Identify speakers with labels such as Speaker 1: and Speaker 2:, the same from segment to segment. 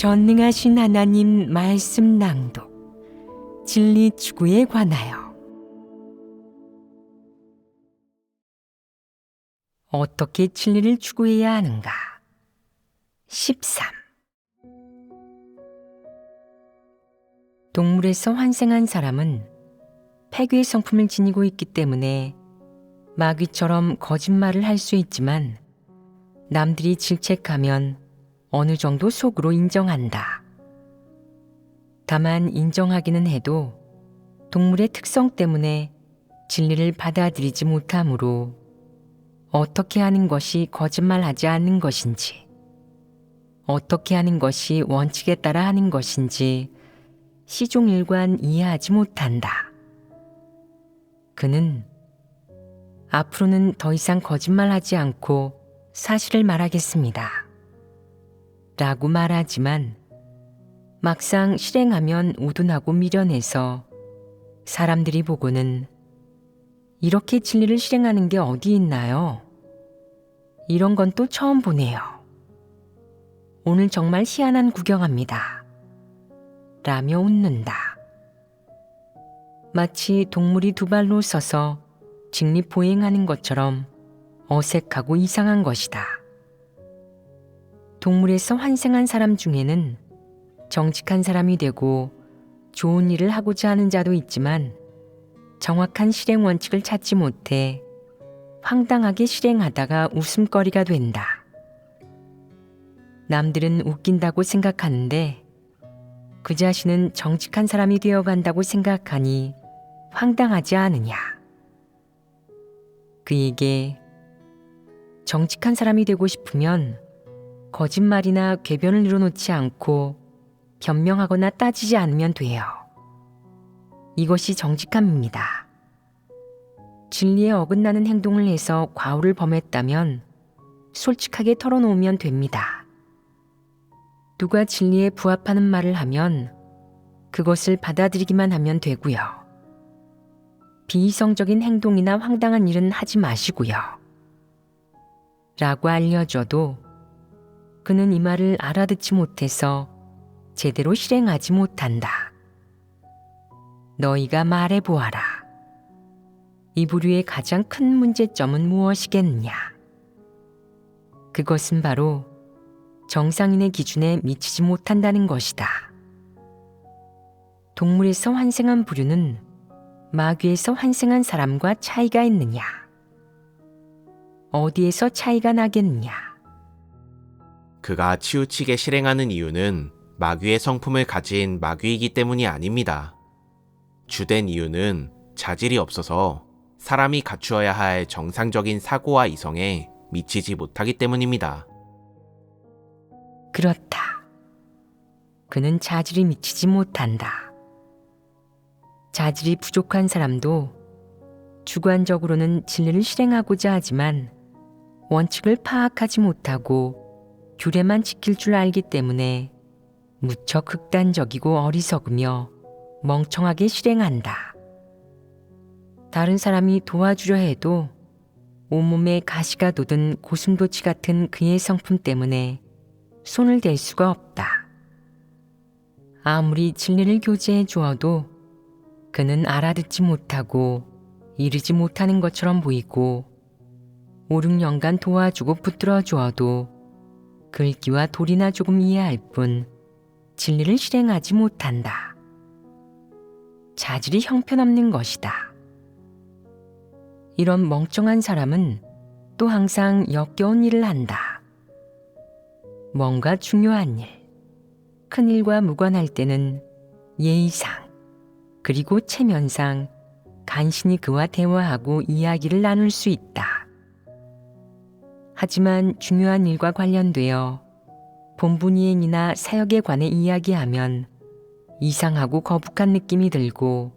Speaker 1: 전능하신 하나님 말씀 낭독 진리 추구에 관하여 어떻게 진리를 추구해야 하는가? 13. 동물에서 환생한 사람은 폐괴의 성품을 지니고 있기 때문에 마귀처럼 거짓말을 할 수 있지만 남들이 질책하면 어느 정도 속으로 인정한다. 다만 인정하기는 해도 동물의 특성 때문에 진리를 받아들이지 못하므로 어떻게 하는 것이 거짓말하지 않는 것인지, 어떻게 하는 것이 원칙에 따라 하는 것인지 시종일관 이해하지 못한다. 그는 앞으로는 더 이상 거짓말하지 않고 사실을 말하겠습니다. 라고 말하지만 막상 실행하면 우둔하고 미련해서 사람들이 보고는 이렇게 진리를 실행하는 게 어디 있나요? 이런 건 또 처음 보네요. 오늘 정말 희한한 구경합니다. 라며 웃는다. 마치 동물이 두 발로 서서 직립보행하는 것처럼 어색하고 이상한 것이다. 동물에서 환생한 사람 중에는 정직한 사람이 되고 좋은 일을 하고자 하는 자도 있지만 정확한 실행 원칙을 찾지 못해 황당하게 실행하다가 웃음거리가 된다. 남들은 웃긴다고 생각하는데 그 자신은 정직한 사람이 되어간다고 생각하니 황당하지 않으냐. 그에게 정직한 사람이 되고 싶으면 거짓말이나 궤변을 늘어놓지 않고 변명하거나 따지지 않으면 돼요. 이것이 정직함입니다. 진리에 어긋나는 행동을 해서 과오를 범했다면 솔직하게 털어놓으면 됩니다. 누가 진리에 부합하는 말을 하면 그것을 받아들이기만 하면 되고요. 비이성적인 행동이나 황당한 일은 하지 마시고요. 라고 알려줘도 그는 이 말을 알아듣지 못해서 제대로 실행하지 못한다. 너희가 말해보아라. 이 부류의 가장 큰 문제점은 무엇이겠느냐? 그것은 바로 정상인의 기준에 미치지 못한다는 것이다. 동물에서 환생한 부류는 마귀에서 환생한 사람과 차이가 있느냐? 어디에서 차이가 나겠느냐?
Speaker 2: 그가 치우치게 실행하는 이유는 마귀의 성품을 가진 마귀이기 때문이 아닙니다. 주된 이유는 자질이 없어서 사람이 갖추어야 할 정상적인 사고와 이성에 미치지 못하기 때문입니다.
Speaker 1: 그렇다. 그는 자질이 미치지 못한다. 자질이 부족한 사람도 주관적으로는 진리를 실행하고자 하지만 원칙을 파악하지 못하고 규례만 지킬 줄 알기 때문에 무척 극단적이고 어리석으며 멍청하게 실행한다. 다른 사람이 도와주려 해도 온몸에 가시가 돋은 고슴도치 같은 그의 성품 때문에 손을 댈 수가 없다. 아무리 진리를 교제해 주어도 그는 알아듣지 못하고 이르지 못하는 것처럼 보이고 5, 6년간 도와주고 붙들어 주어도 글귀와 도리나 조금 이해할 뿐 진리를 실행하지 못한다. 자질이 형편없는 것이다. 이런 멍청한 사람은 또 항상 역겨운 일을 한다. 뭔가 중요한 일, 큰 일과 무관할 때는 예의상, 그리고 체면상 간신히 그와 대화하고 이야기를 나눌 수 있다. 하지만 중요한 일과 관련되어 본분이행이나 사역에 관해 이야기하면 이상하고 거북한 느낌이 들고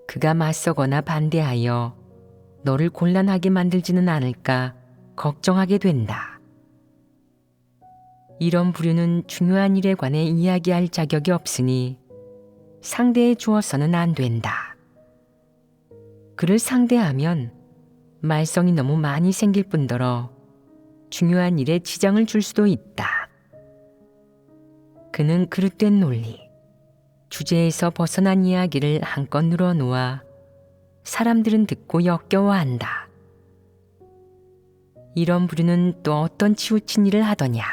Speaker 1: 그가 맞서거나 반대하여 너를 곤란하게 만들지는 않을까 걱정하게 된다. 이런 부류는 중요한 일에 관해 이야기할 자격이 없으니 상대해 주어서는 안 된다. 그를 상대하면 말썽이 너무 많이 생길 뿐더러 중요한 일에 지장을 줄 수도 있다. 그는 그릇된 논리, 주제에서 벗어난 이야기를 한껏 늘어놓아 사람들은 듣고 역겨워한다. 이런 부류는 또 어떤 치우친 일을 하더냐.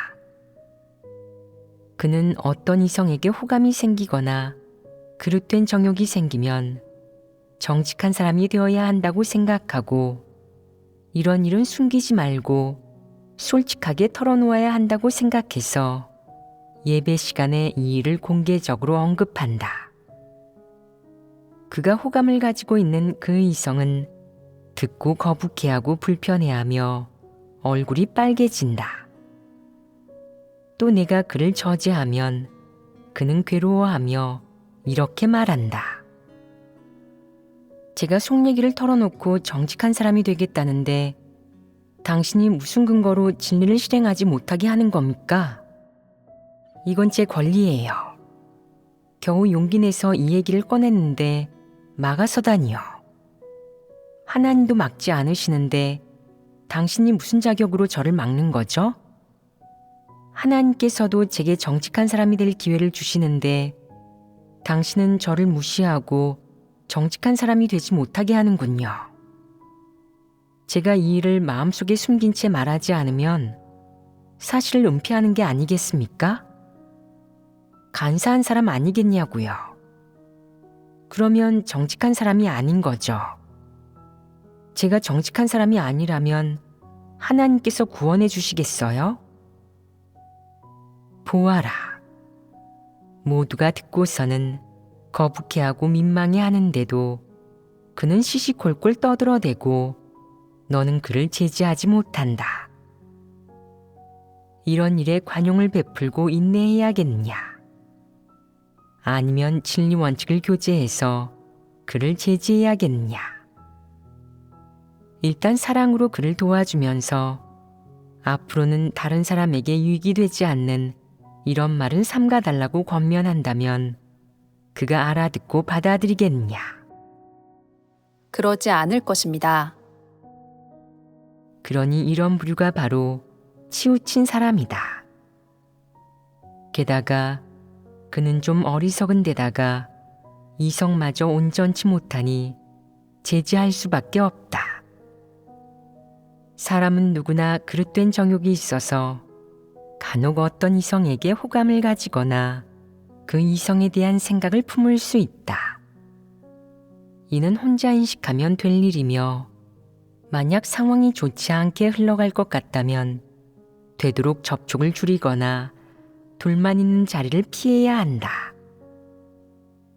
Speaker 1: 그는 어떤 이성에게 호감이 생기거나 그릇된 정욕이 생기면 정직한 사람이 되어야 한다고 생각하고 이런 일은 숨기지 말고 솔직하게 털어놓아야 한다고 생각해서 예배 시간에 이 일을 공개적으로 언급한다. 그가 호감을 가지고 있는 그 이성은 듣고 거북해하고 불편해하며 얼굴이 빨개진다. 또 내가 그를 저지하면 그는 괴로워하며 이렇게 말한다. 제가 속 얘기를 털어놓고 정직한 사람이 되겠다는데 당신이 무슨 근거로 진리를 실행하지 못하게 하는 겁니까? 이건 제 권리예요. 겨우 용기 내서 이 얘기를 꺼냈는데 막아서다니요. 하나님도 막지 않으시는데 당신이 무슨 자격으로 저를 막는 거죠? 하나님께서도 제게 정직한 사람이 될 기회를 주시는데 당신은 저를 무시하고 정직한 사람이 되지 못하게 하는군요. 제가 이 일을 마음속에 숨긴 채 말하지 않으면 사실을 은폐하는 게 아니겠습니까? 간사한 사람 아니겠냐고요. 그러면 정직한 사람이 아닌 거죠. 제가 정직한 사람이 아니라면 하나님께서 구원해 주시겠어요? 보아라. 모두가 듣고서는 거북해하고 민망해하는데도 그는 시시콜콜 떠들어대고 너는 그를 제지하지 못한다. 이런 일에 관용을 베풀고 인내해야겠느냐? 아니면 진리 원칙을 교제해서 그를 제지해야겠느냐? 일단 사랑으로 그를 도와주면서 앞으로는 다른 사람에게 유익이 되지 않는 이런 말은 삼가달라고 권면한다면 그가 알아듣고 받아들이겠느냐?
Speaker 3: 그러지 않을 것입니다.
Speaker 1: 그러니 이런 부류가 바로 치우친 사람이다. 게다가 그는 좀 어리석은 데다가 이성마저 온전치 못하니 제지할 수밖에 없다. 사람은 누구나 그릇된 정욕이 있어서 간혹 어떤 이성에게 호감을 가지거나 그 이성에 대한 생각을 품을 수 있다. 이는 혼자 인식하면 될 일이며 만약 상황이 좋지 않게 흘러갈 것 같다면 되도록 접촉을 줄이거나 둘만 있는 자리를 피해야 한다.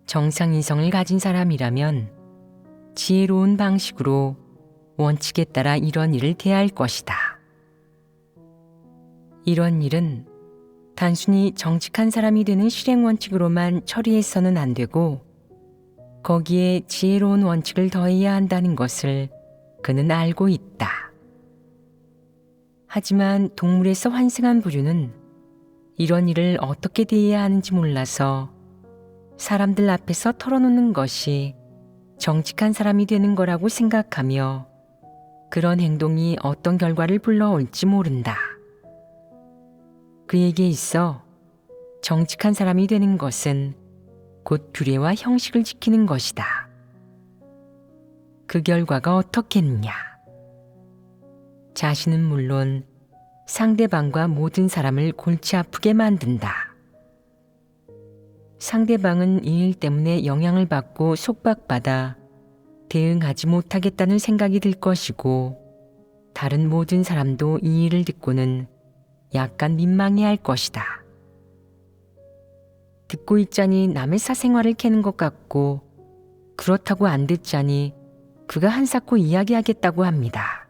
Speaker 1: 정상 이성을 가진 사람이라면 지혜로운 방식으로 원칙에 따라 이런 일을 대할 것이다. 이런 일은 단순히 정직한 사람이 되는 실행 원칙으로만 처리해서는 안 되고 거기에 지혜로운 원칙을 더해야 한다는 것을 그는 알고 있다. 하지만 동물에서 환생한 부류는 이런 일을 어떻게 대해야 하는지 몰라서 사람들 앞에서 털어놓는 것이 정직한 사람이 되는 거라고 생각하며 그런 행동이 어떤 결과를 불러올지 모른다. 그에게 있어 정직한 사람이 되는 것은 곧 규례와 형식을 지키는 것이다. 그 결과가 어떻겠느냐? 자신은 물론 상대방과 모든 사람을 골치 아프게 만든다. 상대방은 이 일 때문에 영향을 받고 속박받아 대응하지 못하겠다는 생각이 들 것이고 다른 모든 사람도 이 일을 듣고는 약간 민망해할 것이다. 듣고 있자니 남의 사생활을 캐는 것 같고 그렇다고 안 듣자니 그가 한사코 이야기하겠다고 합니다.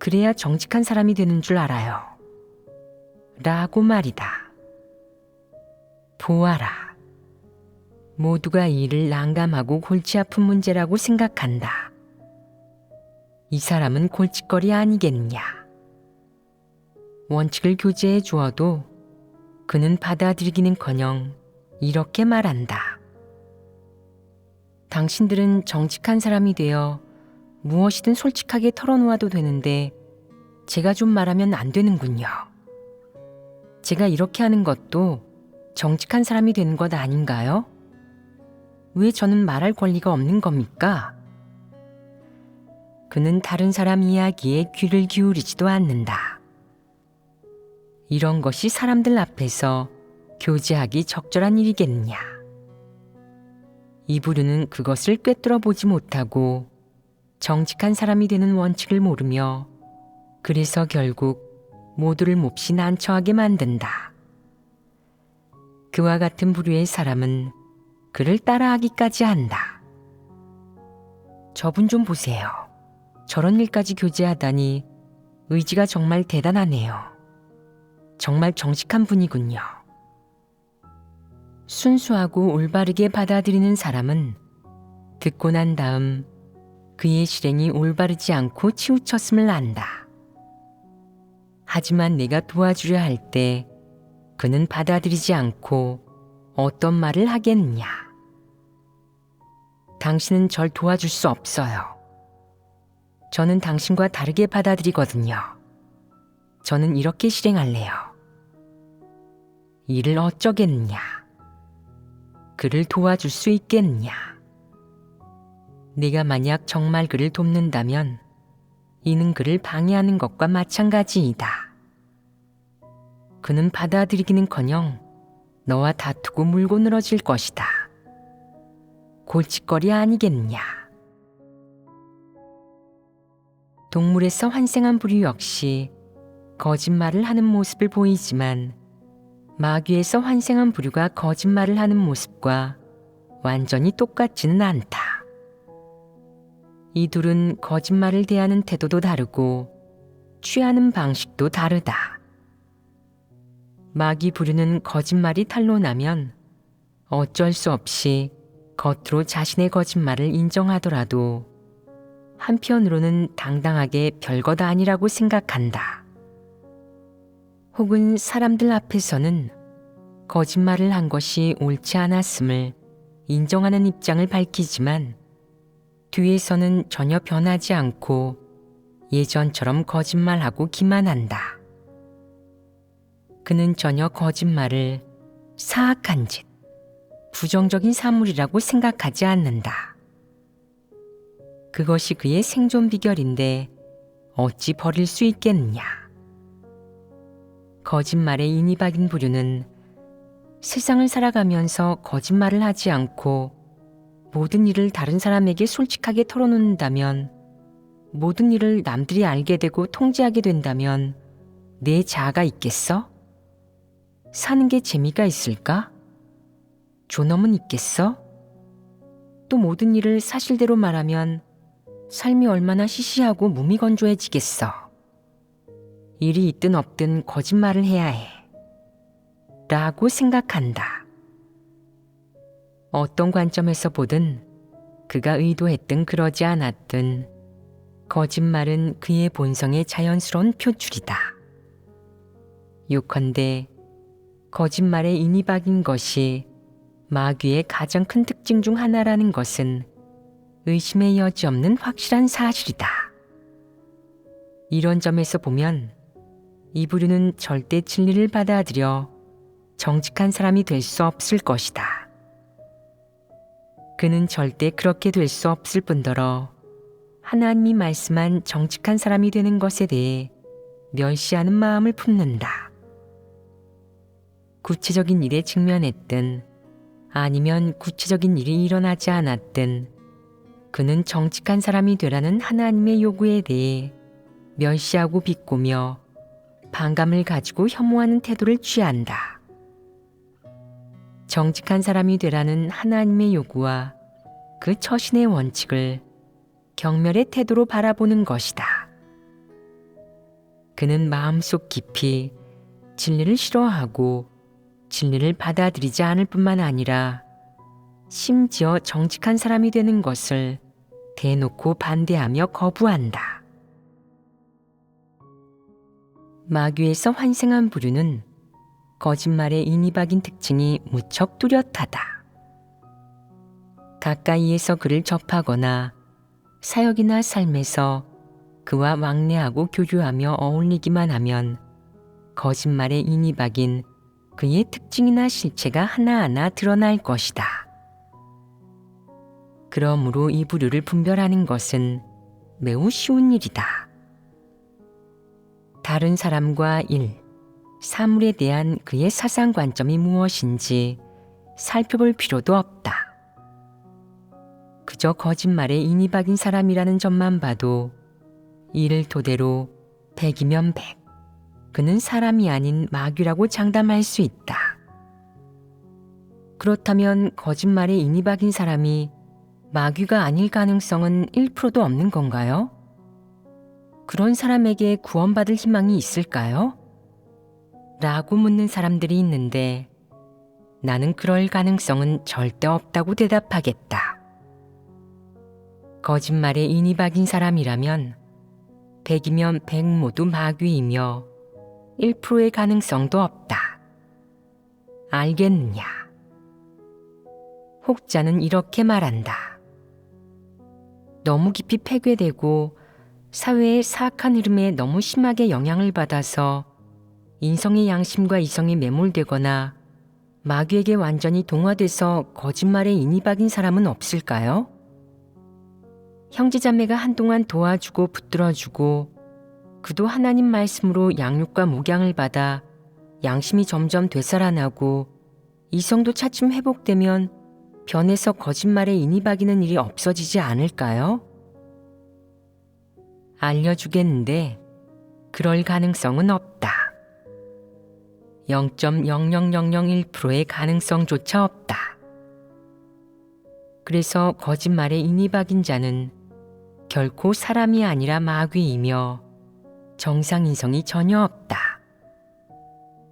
Speaker 1: 그래야 정직한 사람이 되는 줄 알아요. 라고 말이다. 보아라. 모두가 이 일을 난감하고 골치 아픈 문제라고 생각한다. 이 사람은 골칫거리 아니겠느냐. 원칙을 교제해 주어도 그는 받아들이기는커녕 이렇게 말한다. 당신들은 정직한 사람이 되어 무엇이든 솔직하게 털어놓아도 되는데 제가 좀 말하면 안 되는군요. 제가 이렇게 하는 것도 정직한 사람이 되는 것 아닌가요? 왜 저는 말할 권리가 없는 겁니까? 그는 다른 사람 이야기에 귀를 기울이지도 않는다. 이런 것이 사람들 앞에서 교제하기 적절한 일이겠느냐. 이 부류는 그것을 꿰뚫어 보지 못하고 정직한 사람이 되는 원칙을 모르며 그래서 결국 모두를 몹시 난처하게 만든다. 그와 같은 부류의 사람은 그를 따라하기까지 한다. 저분 좀 보세요. 저런 일까지 교제하다니 의지가 정말 대단하네요. 정말 정직한 분이군요. 순수하고 올바르게 받아들이는 사람은 듣고 난 다음 그의 실행이 올바르지 않고 치우쳤음을 안다. 하지만 내가 도와주려 할 때 그는 받아들이지 않고 어떤 말을 하겠느냐. 당신은 절 도와줄 수 없어요. 저는 당신과 다르게 받아들이거든요. 저는 이렇게 실행할래요. 이를 어쩌겠느냐. 그를 도와줄 수 있겠느냐. 네가 만약 정말 그를 돕는다면 이는 그를 방해하는 것과 마찬가지이다. 그는 받아들이기는커녕 너와 다투고 물고 늘어질 것이다. 골칫거리 아니겠느냐. 동물에서 환생한 부류 역시 거짓말을 하는 모습을 보이지만 마귀에서 환생한 부류가 거짓말을 하는 모습과 완전히 똑같지는 않다. 이 둘은 거짓말을 대하는 태도도 다르고 취하는 방식도 다르다. 마귀 부류는 거짓말이 탄로나면 어쩔 수 없이 겉으로 자신의 거짓말을 인정하더라도 한편으로는 당당하게 별것 아니라고 생각한다. 혹은 사람들 앞에서는 거짓말을 한 것이 옳지 않았음을 인정하는 입장을 밝히지만 뒤에서는 전혀 변하지 않고 예전처럼 거짓말하고 기만한다. 그는 전혀 거짓말을 사악한 짓, 부정적인 사물이라고 생각하지 않는다. 그것이 그의 생존 비결인데 어찌 버릴 수 있겠느냐. 거짓말에 인이 박인 부류는 세상을 살아가면서 거짓말을 하지 않고 모든 일을 다른 사람에게 솔직하게 털어놓는다면, 모든 일을 남들이 알게 되고 통제하게 된다면 내 자아가 있겠어? 사는 게 재미가 있을까? 존엄은 있겠어? 또 모든 일을 사실대로 말하면 삶이 얼마나 시시하고 무미건조해지겠어. 일이 있든 없든 거짓말을 해야 해. 라고 생각한다. 어떤 관점에서 보든 그가 의도했든 그러지 않았든 거짓말은 그의 본성의 자연스러운 표출이다. 요컨대 거짓말에 인이 박인 것이 마귀의 가장 큰 특징 중 하나라는 것은 의심의 여지 없는 확실한 사실이다. 이런 점에서 보면 이 부류는 절대 진리를 받아들여 정직한 사람이 될 수 없을 것이다. 그는 절대 그렇게 될 수 없을 뿐더러 하나님이 말씀한 정직한 사람이 되는 것에 대해 멸시하는 마음을 품는다. 구체적인 일에 직면했든 아니면 구체적인 일이 일어나지 않았든 그는 정직한 사람이 되라는 하나님의 요구에 대해 멸시하고 비꼬며 반감을 가지고 혐오하는 태도를 취한다. 정직한 사람이 되라는 하나님의 요구와 그 처신의 원칙을 경멸의 태도로 바라보는 것이다. 그는 마음속 깊이 진리를 싫어하고 진리를 받아들이지 않을 뿐만 아니라 심지어 정직한 사람이 되는 것을 대놓고 반대하며 거부한다. 마귀에서 환생한 부류는 거짓말에 인이 박인 특징이 무척 뚜렷하다. 가까이에서 그를 접하거나 사역이나 삶에서 그와 왕래하고 교류하며 어울리기만 하면 거짓말에 인이 박인 그의 특징이나 실체가 하나하나 드러날 것이다. 그러므로 이 부류를 분별하는 것은 매우 쉬운 일이다. 다른 사람과 일, 사물에 대한 그의 사상 관점이 무엇인지 살펴볼 필요도 없다. 그저 거짓말에 인이 박인 사람이라는 점만 봐도 이를 토대로 100이면 100, 그는 사람이 아닌 마귀라고 장담할 수 있다. 그렇다면 거짓말에 인이 박인 사람이 마귀가 아닐 가능성은 1%도 없는 건가요? 그런 사람에게 구원받을 희망이 있을까요? 라고 묻는 사람들이 있는데 나는 그럴 가능성은 절대 없다고 대답하겠다. 거짓말에 인이 박인 사람이라면 100이면 100 모두 마귀이며 1%의 가능성도 없다. 알겠느냐? 혹자는 이렇게 말한다. 너무 깊이 폐괴되고 사회의 사악한 흐름에 너무 심하게 영향을 받아서 인성의 양심과 이성이 매몰되거나 마귀에게 완전히 동화돼서 거짓말에 인이 박인 사람은 없을까요? 형제자매가 한동안 도와주고 붙들어주고 그도 하나님 말씀으로 양육과 목양을 받아 양심이 점점 되살아나고 이성도 차츰 회복되면 변해서 거짓말에 인이 박이는 일이 없어지지 않을까요? 알려주겠는데 그럴 가능성은 없다. 0.00001%의 가능성조차 없다. 그래서 거짓말에 인이 박인 자는 결코 사람이 아니라 마귀이며 정상인성이 전혀 없다.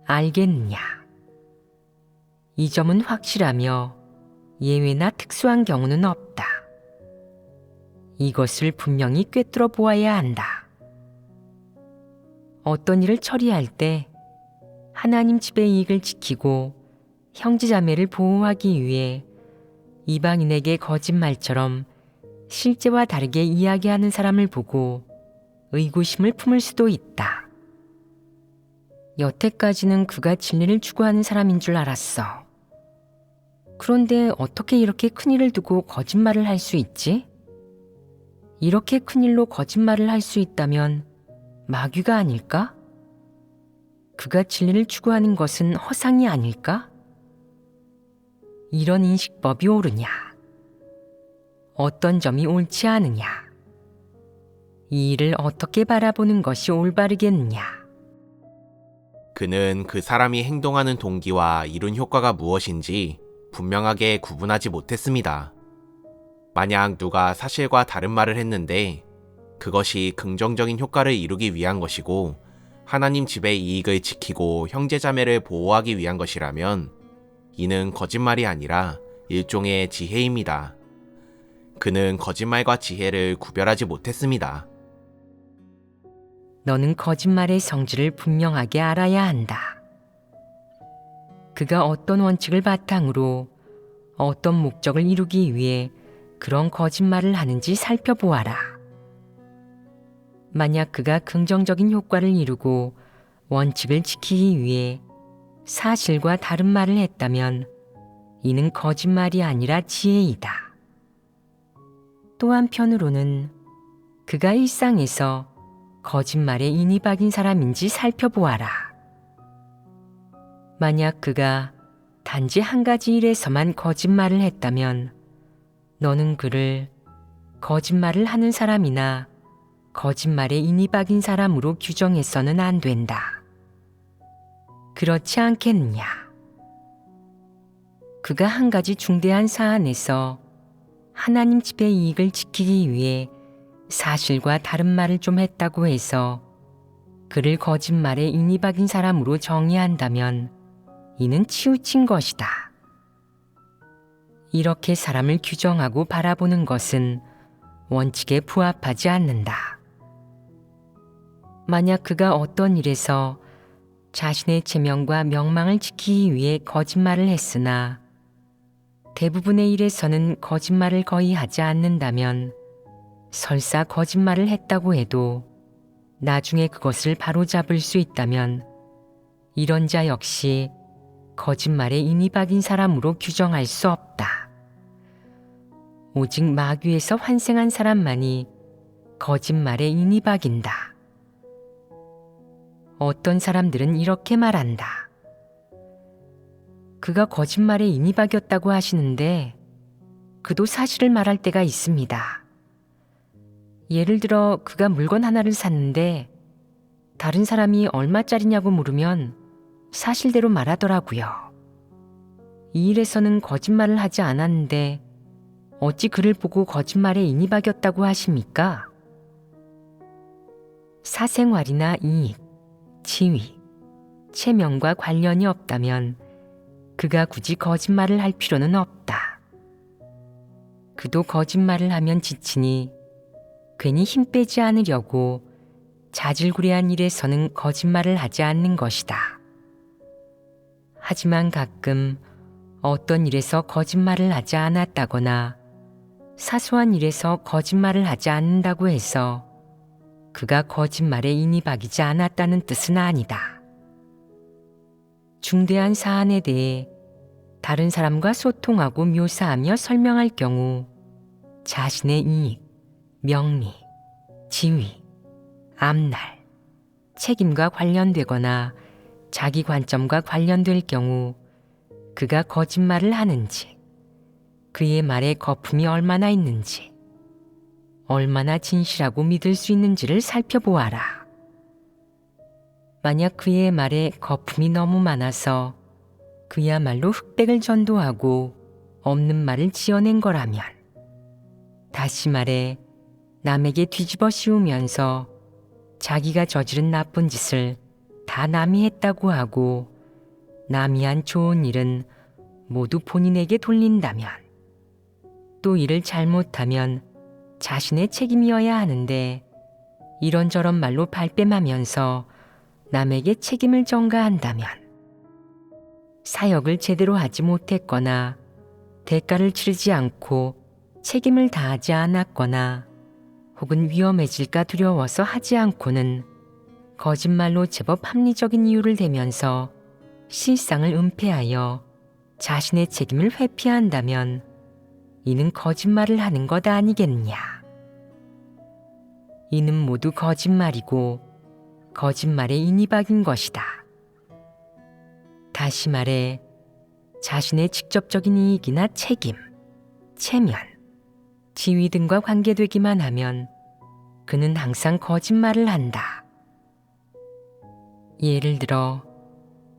Speaker 1: 알겠느냐? 이 점은 확실하며 예외나 특수한 경우는 없다. 이것을 분명히 꿰뚫어 보아야 한다. 어떤 일을 처리할 때 하나님 집의 이익을 지키고 형제자매를 보호하기 위해 이방인에게 거짓말처럼 실제와 다르게 이야기하는 사람을 보고 의구심을 품을 수도 있다. 여태까지는 그가 진리를 추구하는 사람인 줄 알았어. 그런데 어떻게 이렇게 큰일을 두고 거짓말을 할 수 있지? 이렇게 큰일로 거짓말을 할 수 있다면 마귀가 아닐까? 그가 진리를 추구하는 것은 허상이 아닐까? 이런 인식법이 옳으냐? 어떤 점이 옳지 않으냐? 이 일을 어떻게 바라보는 것이 올바르겠느냐?
Speaker 2: 그는 그 사람이 행동하는 동기와 이룬 효과가 무엇인지 분명하게 구분하지 못했습니다. 만약 누가 사실과 다른 말을 했는데 그것이 긍정적인 효과를 이루기 위한 것이고 하나님 집의 이익을 지키고 형제자매를 보호하기 위한 것이라면 이는 거짓말이 아니라 일종의 지혜입니다. 그는 거짓말과 지혜를 구별하지 못했습니다.
Speaker 1: 너는 거짓말의 성질을 분명하게 알아야 한다. 그가 어떤 원칙을 바탕으로 어떤 목적을 이루기 위해 그런 거짓말을 하는지 살펴보아라. 만약 그가 긍정적인 효과를 이루고 원칙을 지키기 위해 사실과 다른 말을 했다면 이는 거짓말이 아니라 지혜이다. 또 한편으로는 그가 일상에서 거짓말에 인이 박인 사람인지 살펴보아라. 만약 그가 단지 한 가지 일에서만 거짓말을 했다면 너는 그를 거짓말을 하는 사람이나 거짓말에 인이 박인 사람으로 규정해서는 안 된다. 그렇지 않겠느냐? 그가 한 가지 중대한 사안에서 하나님 집의 이익을 지키기 위해 사실과 다른 말을 좀 했다고 해서 그를 거짓말에 인이 박인 사람으로 정의한다면 이는 치우친 것이다. 이렇게 사람을 규정하고 바라보는 것은 원칙에 부합하지 않는다. 만약 그가 어떤 일에서 자신의 체면과 명망을 지키기 위해 거짓말을 했으나 대부분의 일에서는 거짓말을 거의 하지 않는다면 설사 거짓말을 했다고 해도 나중에 그것을 바로잡을 수 있다면 이런 자 역시 거짓말에 인이 박인 사람으로 규정할 수 없다. 오직 마귀에서 환생한 사람만이 거짓말에 인이 박인다. 어떤 사람들은 이렇게 말한다. 그가 거짓말에 인이 박였다고 하시는데 그도 사실을 말할 때가 있습니다. 예를 들어 그가 물건 하나를 샀는데 다른 사람이 얼마짜리냐고 물으면 사실대로 말하더라고요. 이 일에서는 거짓말을 하지 않았는데 어찌 그를 보고 거짓말에 인이 박였다고 하십니까? 사생활이나 이익, 지위, 체면과 관련이 없다면 그가 굳이 거짓말을 할 필요는 없다. 그도 거짓말을 하면 지치니 괜히 힘 빼지 않으려고 자질구레한 일에서는 거짓말을 하지 않는 것이다. 하지만 가끔 어떤 일에서 거짓말을 하지 않았다거나 사소한 일에서 거짓말을 하지 않는다고 해서 그가 거짓말에 인이 박이지 않았다는 뜻은 아니다. 중대한 사안에 대해 다른 사람과 소통하고 묘사하며 설명할 경우 자신의 이익, 명리, 지위, 앞날, 책임과 관련되거나 자기 관점과 관련될 경우 그가 거짓말을 하는지, 그의 말에 거품이 얼마나 있는지, 얼마나 진실하고 믿을 수 있는지를 살펴보아라. 만약 그의 말에 거품이 너무 많아서 그야말로 흑백을 전도하고 없는 말을 지어낸 거라면, 다시 말해 남에게 뒤집어 씌우면서 자기가 저지른 나쁜 짓을 다 남이 했다고 하고 남이 한 좋은 일은 모두 본인에게 돌린다면, 또 일을 잘못하면 자신의 책임이어야 하는데 이런저런 말로 발뺌하면서 남에게 책임을 전가한다면, 사역을 제대로 하지 못했거나 대가를 치르지 않고 책임을 다하지 않았거나 혹은 위험해질까 두려워서 하지 않고는 거짓말로 제법 합리적인 이유를 대면서 실상을 은폐하여 자신의 책임을 회피한다면 이는 거짓말을 하는 것 아니겠느냐. 이는 모두 거짓말이고 거짓말에 인이 박인 것이다. 다시 말해 자신의 직접적인 이익이나 책임, 체면, 지위 등과 관계되기만 하면 그는 항상 거짓말을 한다. 예를 들어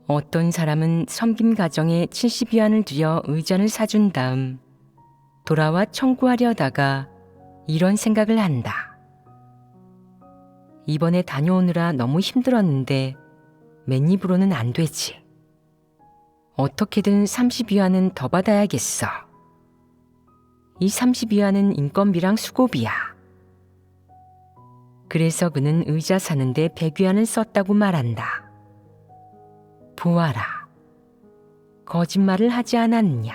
Speaker 1: 어떤 사람은 섬김 가정에 70위안을 들여 의자를 사준 다음 돌아와 청구하려다가 이런 생각을 한다. 이번에 다녀오느라 너무 힘들었는데 맨입으로는 안 되지. 어떻게든 30위안은 더 받아야겠어. 이 30위안은 인건비랑 수고비야. 그래서 그는 의자 사는데 100위안을 썼다고 말한다. 보아라. 거짓말을 하지 않았느냐.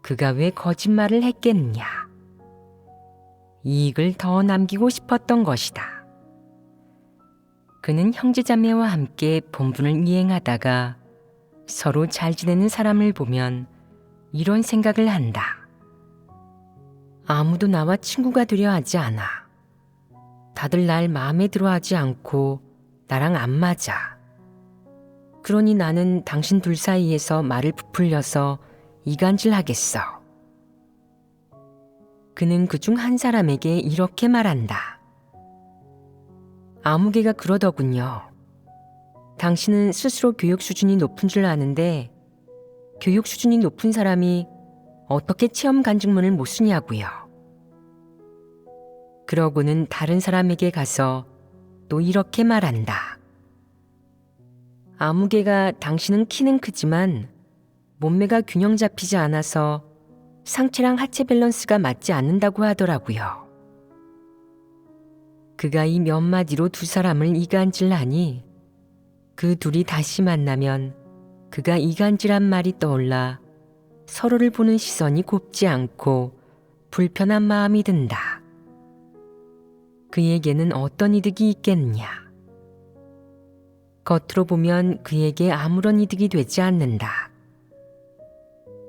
Speaker 1: 그가 왜 거짓말을 했겠느냐. 이익을 더 남기고 싶었던 것이다. 그는 형제자매와 함께 본분을 이행하다가 서로 잘 지내는 사람을 보면 이런 생각을 한다. 아무도 나와 친구가 되려 하지 않아. 다들 날 마음에 들어 하지 않고 나랑 안 맞아. 그러니 나는 당신 둘 사이에서 말을 부풀려서 이간질하겠어. 그는 그중 한 사람에게 이렇게 말한다. 아무개가 그러더군요. 당신은 스스로 교육 수준이 높은 줄 아는데 교육 수준이 높은 사람이 어떻게 체험 간증문을 못 쓰냐고요. 그러고는 다른 사람에게 가서 또 이렇게 말한다. 아무개가 당신은 키는 크지만 몸매가 균형 잡히지 않아서 상체랑 하체 밸런스가 맞지 않는다고 하더라고요. 그가 이 몇 마디로 두 사람을 이간질하니 그 둘이 다시 만나면 그가 이간질한 말이 떠올라 서로를 보는 시선이 곱지 않고 불편한 마음이 든다. 그에게는 어떤 이득이 있겠느냐. 겉으로 보면 그에게 아무런 이득이 되지 않는다.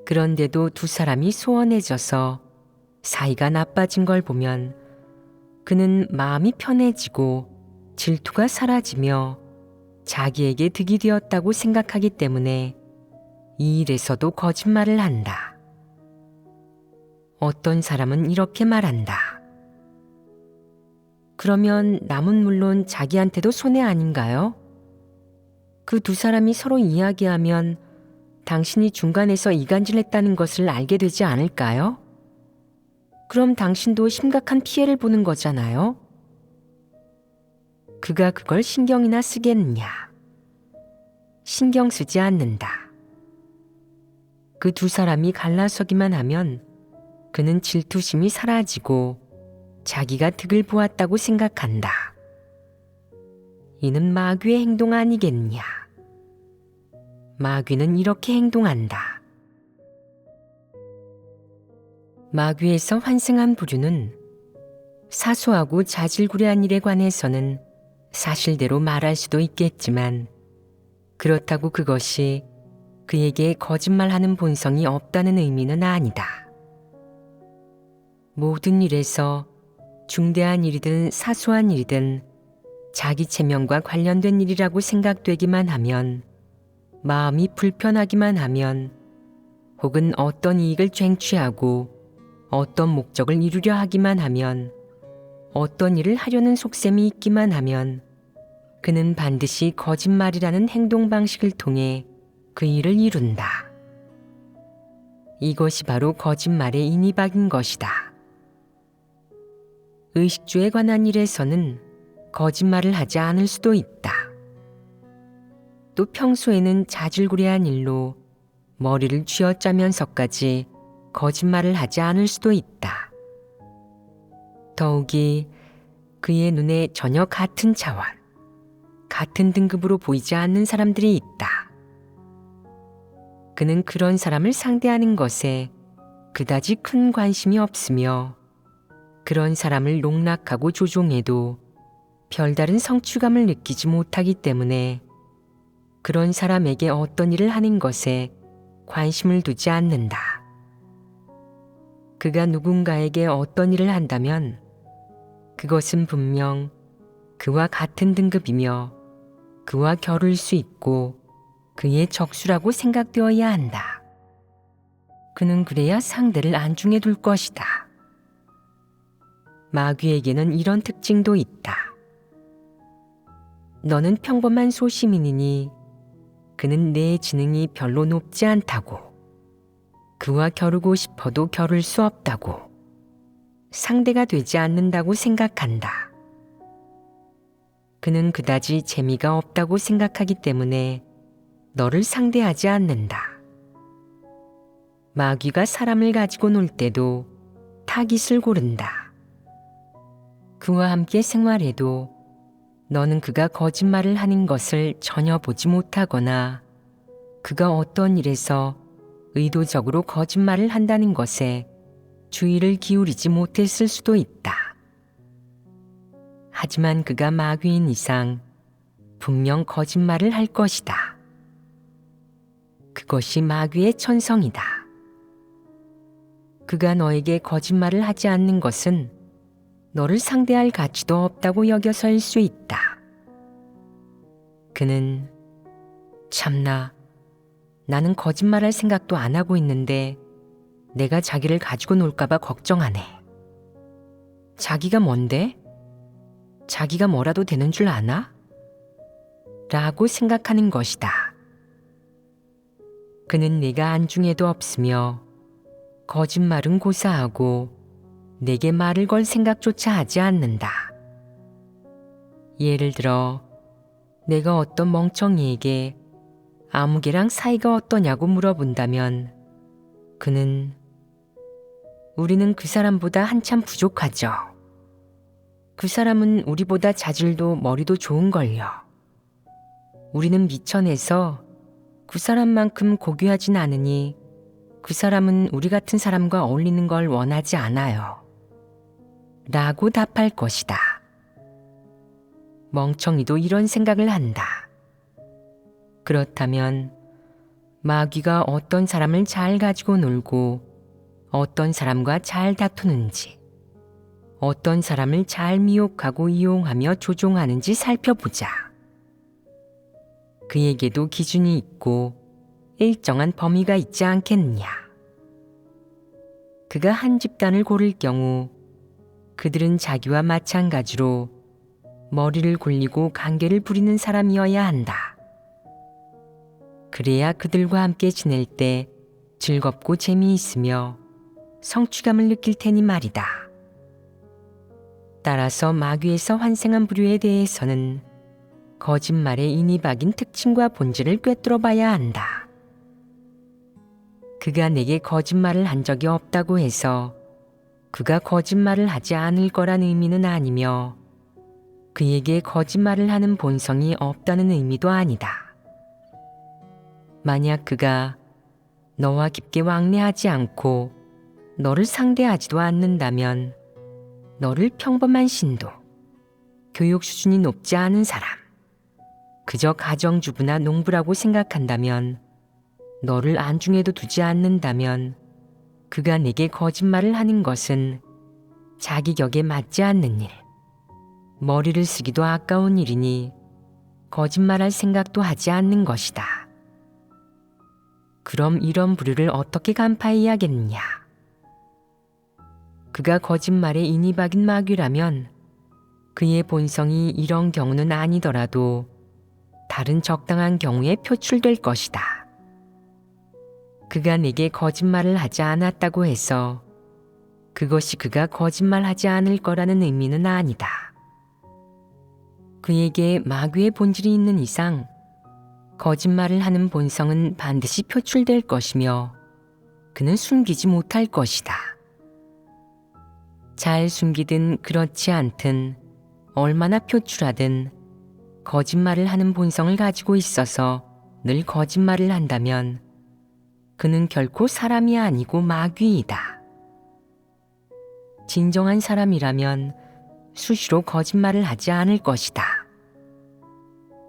Speaker 1: 그런데도 두 사람이 소원해져서 사이가 나빠진 걸 보면 그는 마음이 편해지고 질투가 사라지며 자기에게 득이 되었다고 생각하기 때문에 이 일에서도 거짓말을 한다. 어떤 사람은 이렇게 말한다. 그러면 남은 물론 자기한테도 손해 아닌가요? 그 두 사람이 서로 이야기하면 당신이 중간에서 이간질했다는 것을 알게 되지 않을까요? 그럼 당신도 심각한 피해를 보는 거잖아요? 그가 그걸 신경이나 쓰겠느냐? 신경 쓰지 않는다. 그 두 사람이 갈라서기만 하면 그는 질투심이 사라지고 자기가 득을 보았다고 생각한다. 이는 마귀의 행동 아니겠느냐? 마귀는 이렇게 행동한다. 마귀에서 환생한 부류는 사소하고 자질구레한 일에 관해서는 사실대로 말할 수도 있겠지만 그렇다고 그것이 그에게 거짓말하는 본성이 없다는 의미는 아니다. 모든 일에서 중대한 일이든 사소한 일이든 자기 체면과 관련된 일이라고 생각되기만 하면, 마음이 불편하기만 하면, 혹은 어떤 이익을 쟁취하고 어떤 목적을 이루려 하기만 하면, 어떤 일을 하려는 속셈이 있기만 하면 그는 반드시 거짓말이라는 행동 방식을 통해 그 일을 이룬다. 이것이 바로 거짓말의 인이박인 것이다. 의식주에 관한 일에서는 거짓말을 하지 않을 수도 있다. 또 평소에는 자질구레한 일로 머리를 쥐어짜면서까지 거짓말을 하지 않을 수도 있다. 더욱이 그의 눈에 전혀 같은 차원, 같은 등급으로 보이지 않는 사람들이 있다. 그는 그런 사람을 상대하는 것에 그다지 큰 관심이 없으며 그런 사람을 농락하고 조종해도 별다른 성취감을 느끼지 못하기 때문에 그런 사람에게 어떤 일을 하는 것에 관심을 두지 않는다. 그가 누군가에게 어떤 일을 한다면 그것은 분명 그와 같은 등급이며 그와 겨룰 수 있고 그의 적수라고 생각되어야 한다. 그는 그래야 상대를 안중에 둘 것이다. 마귀에게는 이런 특징도 있다. 너는 평범한 소시민이니 그는 내 지능이 별로 높지 않다고, 그와 겨루고 싶어도 겨룰 수 없다고, 상대가 되지 않는다고 생각한다. 그는 그다지 재미가 없다고 생각하기 때문에 너를 상대하지 않는다. 마귀가 사람을 가지고 놀 때도 타깃을 고른다. 그와 함께 생활해도 너는 그가 거짓말을 하는 것을 전혀 보지 못하거나 그가 어떤 일에서 의도적으로 거짓말을 한다는 것에 주의를 기울이지 못했을 수도 있다. 하지만 그가 마귀인 이상 분명 거짓말을 할 것이다. 그것이 마귀의 천성이다. 그가 너에게 거짓말을 하지 않는 것은 너를 상대할 가치도 없다고 여겨서일 수 있다. 그는 참나, 나는 거짓말할 생각도 안 하고 있는데 내가 자기를 가지고 놀까봐 걱정하네. 자기가 뭔데? 자기가 뭐라도 되는 줄 아나? 라고 생각하는 것이다. 그는 네가 안중에도 없으며 거짓말은 고사하고 내게 말을 걸 생각조차 하지 않는다. 예를 들어 내가 어떤 멍청이에게 아무개랑 사이가 어떠냐고 물어본다면 그는 우리는 그 사람보다 한참 부족하죠. 그 사람은 우리보다 자질도 머리도 좋은걸요. 우리는 미천해서 그 사람만큼 고귀하진 않으니 그 사람은 우리 같은 사람과 어울리는 걸 원하지 않아요. 라고 답할 것이다. 멍청이도 이런 생각을 한다. 그렇다면 마귀가 어떤 사람을 잘 가지고 놀고 어떤 사람과 잘 다투는지, 어떤 사람을 잘 미혹하고 이용하며 조종하는지 살펴보자. 그에게도 기준이 있고 일정한 범위가 있지 않겠느냐. 그가 한 집단을 고를 경우 그들은 자기와 마찬가지로 머리를 굴리고 관계를 부리는 사람이어야 한다. 그래야 그들과 함께 지낼 때 즐겁고 재미있으며 성취감을 느낄 테니 말이다. 따라서 마귀에서 환생한 부류에 대해서는 거짓말의 인이 박인 특징과 본질을 꿰뚫어 봐야 한다. 그가 내게 거짓말을 한 적이 없다고 해서 그가 거짓말을 하지 않을 거란 의미는 아니며 그에게 거짓말을 하는 본성이 없다는 의미도 아니다. 만약 그가 너와 깊게 왕래하지 않고 너를 상대하지도 않는다면 너를 평범한 신도, 교육 수준이 높지 않은 사람, 그저 가정주부나 농부라고 생각한다면, 너를 안중에도 두지 않는다면 그가 내게 거짓말을 하는 것은 자기 격에 맞지 않는 일, 머리를 쓰기도 아까운 일이니 거짓말할 생각도 하지 않는 것이다. 그럼 이런 부류를 어떻게 간파해야겠느냐? 그가 거짓말에 인이 박인 마귀라면 그의 본성이 이런 경우는 아니더라도 다른 적당한 경우에 표출될 것이다. 그가 내게 거짓말을 하지 않았다고 해서 그것이 그가 거짓말하지 않을 거라는 의미는 아니다. 그에게 마귀의 본질이 있는 이상 거짓말을 하는 본성은 반드시 표출될 것이며 그는 숨기지 못할 것이다. 잘 숨기든 그렇지 않든 얼마나 표출하든 거짓말을 하는 본성을 가지고 있어서 늘 거짓말을 한다면 그는 결코 사람이 아니고 마귀이다. 진정한 사람이라면 수시로 거짓말을 하지 않을 것이다.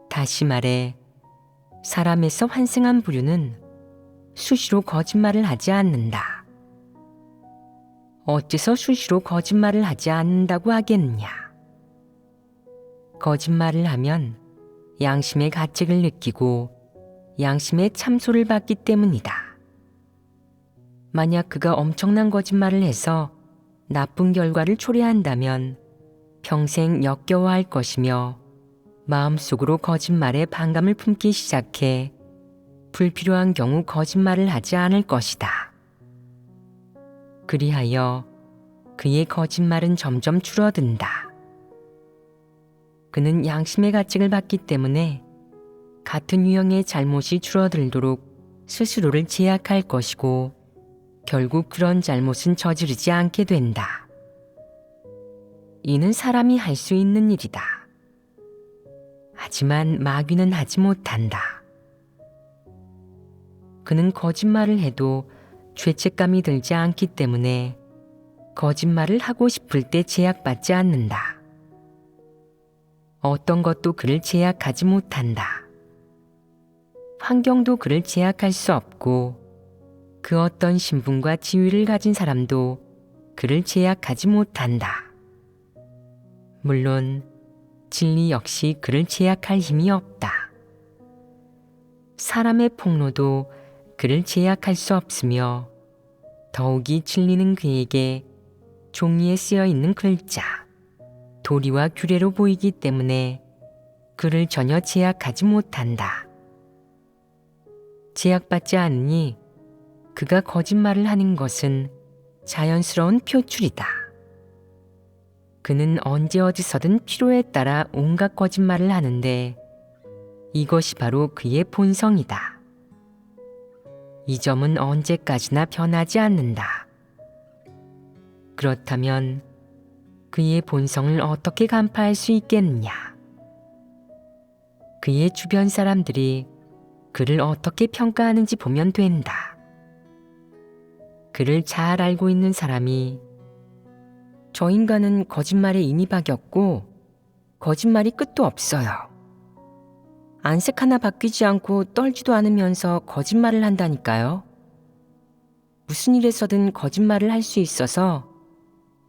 Speaker 1: 다시 말해 사람에서 환생한 부류는 수시로 거짓말을 하지 않는다. 어째서 수시로 거짓말을 하지 않는다고 하겠느냐? 거짓말을 하면 양심의 가책을 느끼고 양심의 참소를 받기 때문이다. 만약 그가 엄청난 거짓말을 해서 나쁜 결과를 초래한다면 평생 역겨워할 것이며 마음속으로 거짓말에 반감을 품기 시작해 불필요한 경우 거짓말을 하지 않을 것이다. 그리하여 그의 거짓말은 점점 줄어든다. 그는 양심의 가책을 받기 때문에 같은 유형의 잘못이 줄어들도록 스스로를 제약할 것이고 결국 그런 잘못은 저지르지 않게 된다. 이는 사람이 할 수 있는 일이다. 하지만 마귀는 하지 못한다. 그는 거짓말을 해도 죄책감이 들지 않기 때문에 거짓말을 하고 싶을 때 제약받지 않는다. 어떤 것도 그를 제약하지 못한다. 환경도 그를 제약할 수 없고 그 어떤 신분과 지위를 가진 사람도 그를 제약하지 못한다. 물론 진리 역시 그를 제약할 힘이 없다. 사람의 폭로도 그를 제약할 수 없으며 더욱이 진리는 그에게 종이에 쓰여 있는 글자, 도리와 규례로 보이기 때문에 그를 전혀 제약하지 못한다. 제약받지 않으니 그가 거짓말을 하는 것은 자연스러운 표출이다. 그는 언제 어디서든 필요에 따라 온갖 거짓말을 하는데 이것이 바로 그의 본성이다. 이 점은 언제까지나 변하지 않는다. 그렇다면 그의 본성을 어떻게 간파할 수 있겠느냐? 그의 주변 사람들이 그를 어떻게 평가하는지 보면 된다. 그를 잘 알고 있는 사람이 저 인간은 거짓말에 인이 박였고 거짓말이 끝도 없어요. 안색 하나 바뀌지 않고 떨지도 않으면서 거짓말을 한다니까요. 무슨 일에서든 거짓말을 할 수 있어서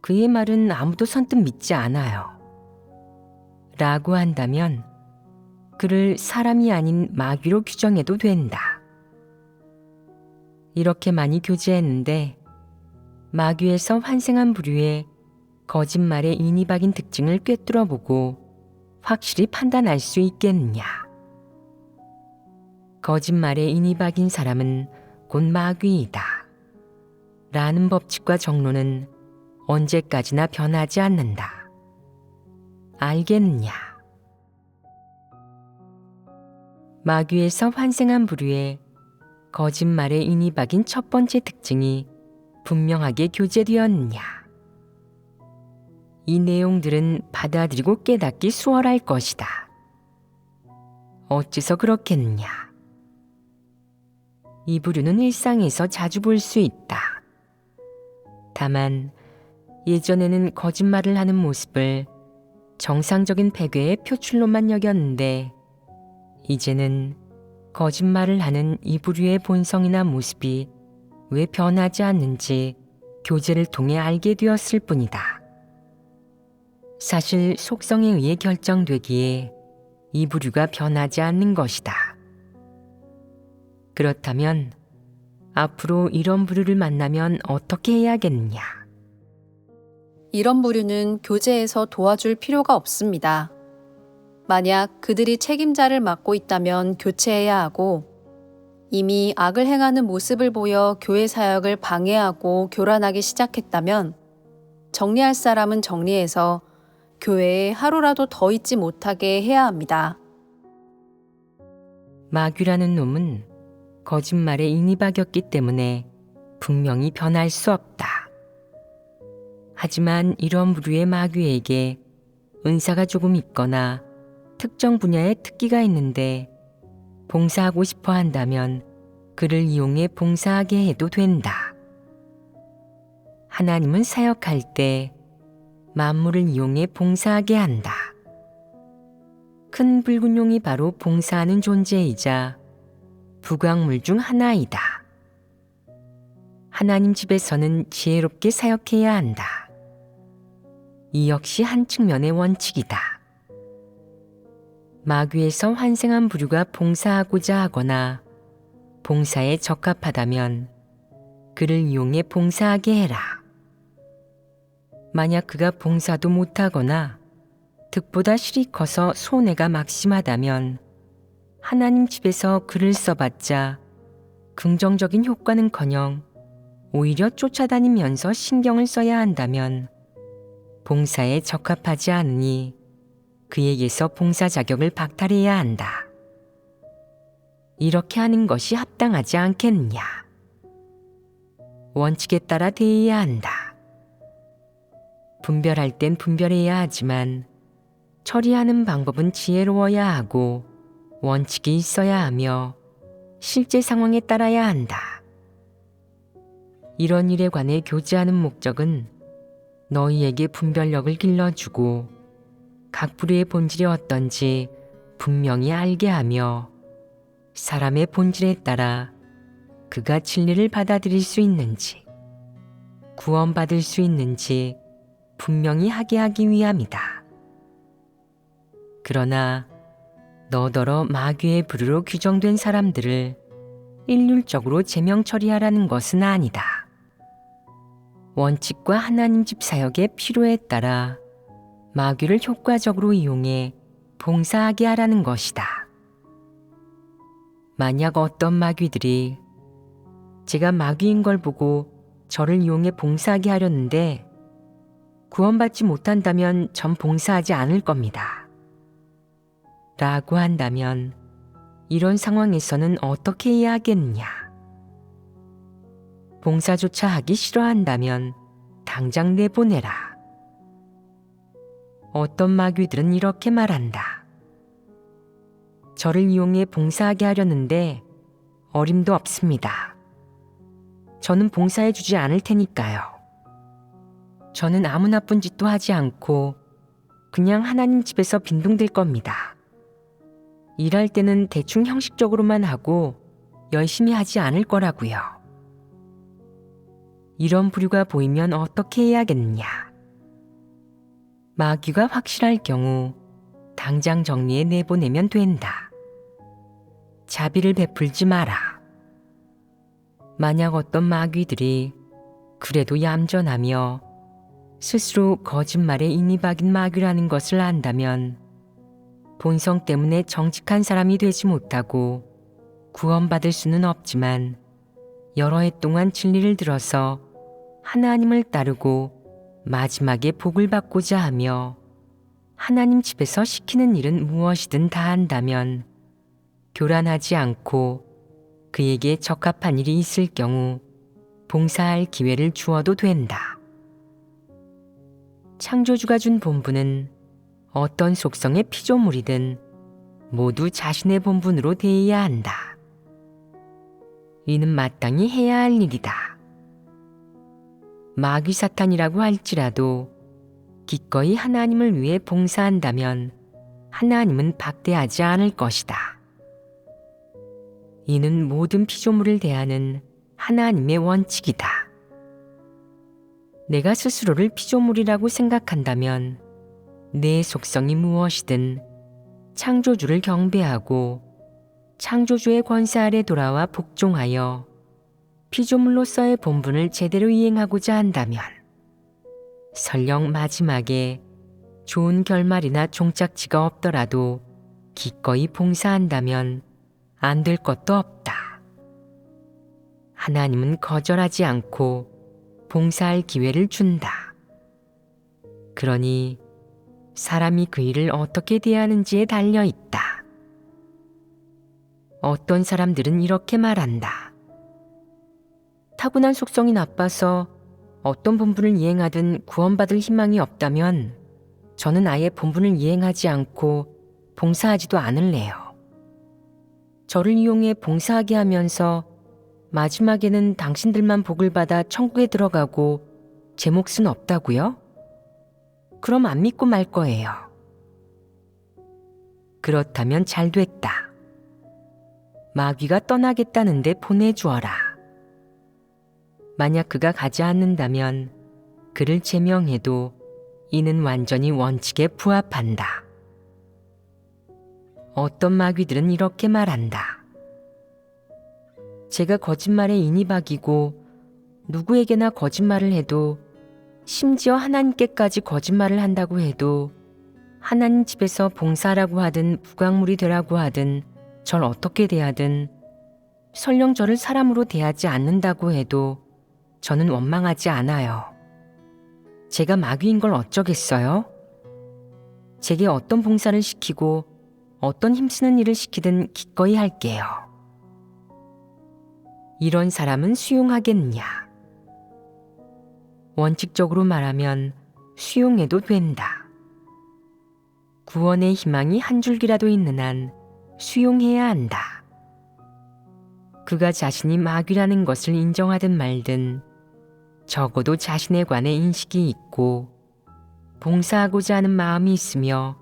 Speaker 1: 그의 말은 아무도 선뜻 믿지 않아요. 라고 한다면 그를 사람이 아닌 마귀로 규정해도 된다. 이렇게 많이 교제했는데 마귀에서 환생한 부류의 거짓말의 인이박인 특징을 꿰뚫어보고 확실히 판단할 수 있겠느냐. 거짓말의 인이박인 사람은 곧 마귀이다. 라는 법칙과 정론은 언제까지나 변하지 않는다. 알겠느냐? 마귀에서 환생한 부류의 거짓말의 인이박인 첫 번째 특징이 분명하게 교제되었느냐? 이 내용들은 받아들이고 깨닫기 수월할 것이다. 어째서 그렇겠느냐? 이 부류는 일상에서 자주 볼 수 있다. 다만 예전에는 거짓말을 하는 모습을 정상적인 배교의 표출로만 여겼는데 이제는 거짓말을 하는 이 부류의 본성이나 모습이 왜 변하지 않는지 교제를 통해 알게 되었을 뿐이다. 사실 속성에 의해 결정되기에 이 부류가 변하지 않는 것이다. 그렇다면 앞으로 이런 부류를 만나면 어떻게 해야겠느냐?
Speaker 3: 이런 부류는 교제에서 도와줄 필요가 없습니다. 만약 그들이 책임자를 맡고 있다면 교체해야 하고 이미 악을 행하는 모습을 보여 교회 사역을 방해하고 교란하기 시작했다면 정리할 사람은 정리해서 교회에 하루라도 더 있지 못하게 해야 합니다.
Speaker 1: 마귀라는 놈은 거짓말에 인이 박였기 때문에 분명히 변할 수 없다. 하지만 이런 부류의 마귀에게 은사가 조금 있거나 특정 분야에 특기가 있는데 봉사하고 싶어 한다면 그를 이용해 봉사하게 해도 된다. 하나님은 사역할 때 만물을 이용해 봉사하게 한다. 큰 붉은 용이 바로 봉사하는 존재이자 부광물 중 하나이다. 하나님 집에서는 지혜롭게 사역해야 한다. 이 역시 한 측면의 원칙이다. 마귀에서 환생한 부류가 봉사하고자 하거나 봉사에 적합하다면 그를 이용해 봉사하게 해라. 만약 그가 봉사도 못하거나 득보다 실이 커서 손해가 막심하다면 하나님 집에서 그를 써봤자 긍정적인 효과는커녕 오히려 쫓아다니면서 신경을 써야 한다면 봉사에 적합하지 않으니 그에게서 봉사 자격을 박탈해야 한다. 이렇게 하는 것이 합당하지 않겠느냐? 원칙에 따라 대해야 한다. 분별할 땐 분별해야 하지만 처리하는 방법은 지혜로워야 하고 원칙이 있어야 하며 실제 상황에 따라야 한다. 이런 일에 관해 교제하는 목적은 너희에게 분별력을 길러주고 각 부류의 본질이 어떤지 분명히 알게 하며 사람의 본질에 따라 그가 진리를 받아들일 수 있는지 구원받을 수 있는지 분명히 하게 하기 위함이다. 그러나 너더러 마귀의 부류로 규정된 사람들을 일률적으로 제명 처리하라는 것은 아니다. 원칙과 하나님 집 사역의 필요에 따라 마귀를 효과적으로 이용해 봉사하게 하라는 것이다. 만약 어떤 마귀들이 제가 마귀인 걸 보고 저를 이용해 봉사하게 하려는데 구원받지 못한다면 전 봉사하지 않을 겁니다. 라고 한다면 이런 상황에서는 어떻게 해야 하겠느냐? 봉사조차 하기 싫어한다면 당장 내보내라. 어떤 마귀들은 이렇게 말한다. 저를 이용해 봉사하게 하려는데 어림도 없습니다. 저는 봉사해 주지 않을 테니까요. 저는 아무 나쁜 짓도 하지 않고 그냥 하나님 집에서 빈둥댈 겁니다. 일할 때는 대충 형식적으로만 하고 열심히 하지 않을 거라고요. 이런 부류가 보이면 어떻게 해야겠느냐? 마귀가 확실할 경우 당장 정리해 내보내면 된다. 자비를 베풀지 마라. 만약 어떤 마귀들이 그래도 얌전하며 스스로 거짓말에 인이 박인 마귀라는 것을 안다면 본성 때문에 정직한 사람이 되지 못하고 구원받을 수는 없지만 여러 해 동안 진리를 들어서 하나님을 따르고 마지막에 복을 받고자 하며 하나님 집에서 시키는 일은 무엇이든 다 한다면 교란하지 않고 그에게 적합한 일이 있을 경우 봉사할 기회를 주어도 된다. 창조주가 준 본분은 어떤 속성의 피조물이든 모두 자신의 본분으로 대해야 한다. 이는 마땅히 해야 할 일이다. 마귀 사탄이라고 할지라도 기꺼이 하나님을 위해 봉사한다면 하나님은 박대하지 않을 것이다. 이는 모든 피조물을 대하는 하나님의 원칙이다. 내가 스스로를 피조물이라고 생각한다면 내 속성이 무엇이든 창조주를 경배하고 창조주의 권세 아래 돌아와 복종하여 피조물로서의 본분을 제대로 이행하고자 한다면 설령 마지막에 좋은 결말이나 종착지가 없더라도 기꺼이 봉사한다면 안 될 것도 없다. 하나님은 거절하지 않고 봉사할 기회를 준다. 그러니 사람이 그 일을 어떻게 대하는지에 달려 있다. 어떤 사람들은 이렇게 말한다. 타고난 속성이 나빠서 어떤 본분을 이행하든 구원받을 희망이 없다면 저는 아예 본분을 이행하지 않고 봉사하지도 않을래요. 저를 이용해 봉사하게 하면서 마지막에는 당신들만 복을 받아 천국에 들어가고 제 몫은 없다고요? 그럼 안 믿고 말 거예요. 그렇다면 잘 됐다. 마귀가 떠나겠다는데 보내주어라. 만약 그가 가지 않는다면 그를 제명해도 이는 완전히 원칙에 부합한다. 어떤 마귀들은 이렇게 말한다. 제가 거짓말에 인이 박이고 누구에게나 거짓말을 해도 심지어 하나님께까지 거짓말을 한다고 해도 하나님 집에서 봉사라고 하든 부강물이 되라고 하든 절 어떻게 대하든 설령 저를 사람으로 대하지 않는다고 해도 저는 원망하지 않아요. 제가 마귀인 걸 어쩌겠어요? 제게 어떤 봉사를 시키고 어떤 힘쓰는 일을 시키든 기꺼이 할게요. 이런 사람은 수용하겠느냐? 원칙적으로 말하면 수용해도 된다. 구원의 희망이 한 줄기라도 있는 한 수용해야 한다. 그가 자신이 마귀라는 것을 인정하든 말든 적어도 자신에 관해 인식이 있고 봉사하고자 하는 마음이 있으며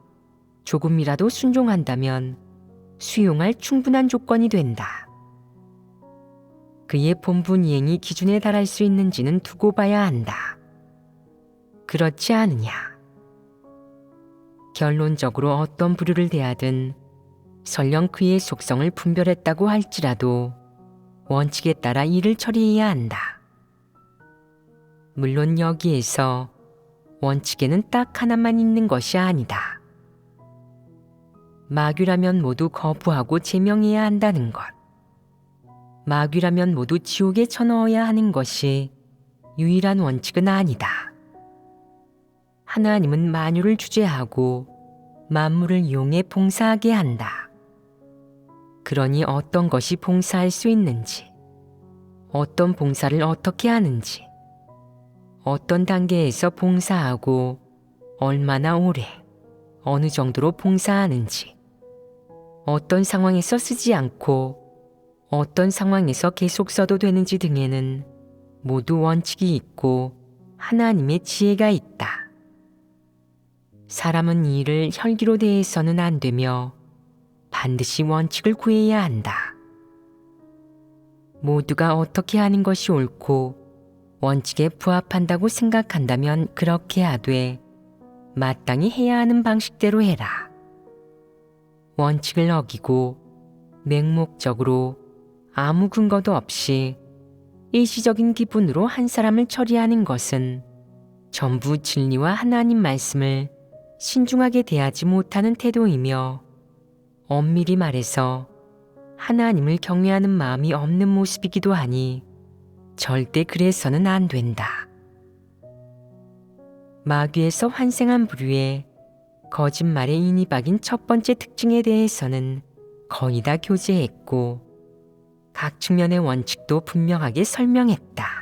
Speaker 1: 조금이라도 순종한다면 수용할 충분한 조건이 된다. 그의 본분 이행이 기준에 달할 수 있는지는 두고 봐야 한다. 그렇지 않으냐? 결론적으로 어떤 부류를 대하든 설령 그의 속성을 분별했다고 할지라도 원칙에 따라 일을 처리해야 한다. 물론 여기에서 원칙에는 딱 하나만 있는 것이 아니다. 마귀라면 모두 거부하고 제명해야 한다는 것. 마귀라면 모두 지옥에 쳐넣어야 하는 것이 유일한 원칙은 아니다. 하나님은 만유를 주재하고 만물을 이용해 봉사하게 한다. 그러니 어떤 것이 봉사할 수 있는지, 어떤 봉사를 어떻게 하는지, 어떤 단계에서 봉사하고 얼마나 오래, 어느 정도로 봉사하는지, 어떤 상황에서 쓰지 않고 어떤 상황에서 계속 써도 되는지 등에는 모두 원칙이 있고 하나님의 지혜가 있다. 사람은 이 일을 혈기로 대해서는 안 되며 반드시 원칙을 구해야 한다. 모두가 어떻게 하는 것이 옳고 원칙에 부합한다고 생각한다면 그렇게 하되 마땅히 해야 하는 방식대로 해라. 원칙을 어기고 맹목적으로 아무 근거도 없이 일시적인 기분으로 한 사람을 처리하는 것은 전부 진리와 하나님 말씀을 신중하게 대하지 못하는 태도이며 엄밀히 말해서 하나님을 경외하는 마음이 없는 모습이기도 하니 절대 그래서는 안 된다. 마귀에서 환생한 부류의 거짓말의 인이 박인 첫 번째 특징에 대해서는 거의 다 교제했고 각 측면의 원칙도 분명하게 설명했다.